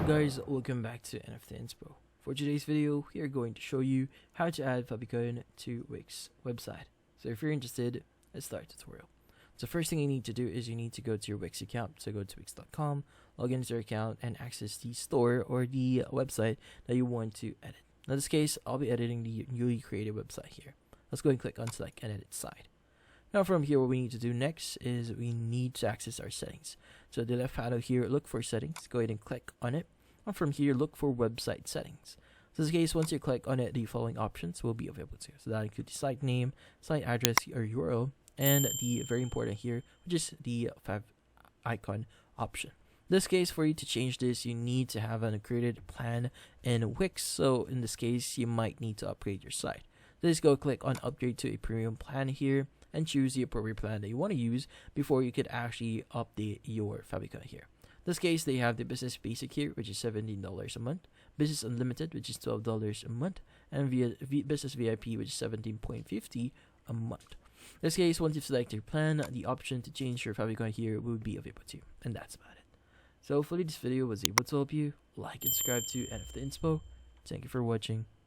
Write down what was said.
Guys, welcome back to NFT Inspo. For today's video, we are going to show you how to add Favicon to Wix website. So if you're interested, let's start the tutorial. So first thing you need to do is you need to go to your Wix account. So go to wix.com, log into your account, and access the store or the website that you want to edit. In this case, I'll be editing the newly created website here. Let's go and click on select and edit side. Now from here, what we need to do next is we need to access our settings. So the left panel here, look for settings, go ahead and click on it. And from here, look for website settings. So in this case, once you click on it, the following options will be available to you. So that includes the site name, site address or URL, and the very important here, which is the Favicon option. In this case, for you to change this, you need to have an accredited plan in Wix. So in this case, you might need to upgrade your site. Just go click on upgrade to a premium plan here and choose the appropriate plan that you want to use before you could actually update your Favicon here. In this case, they have the Business Basic here, which is $17 a month, Business Unlimited, which is $12 a month, and Business VIP, which is $17.50 a month. In this case, once you've selected your plan, the option to change your Favicon here will be available to you, and that's about it. So hopefully this video was able to help you. Like and subscribe to NFT Inspo. Thank you for watching.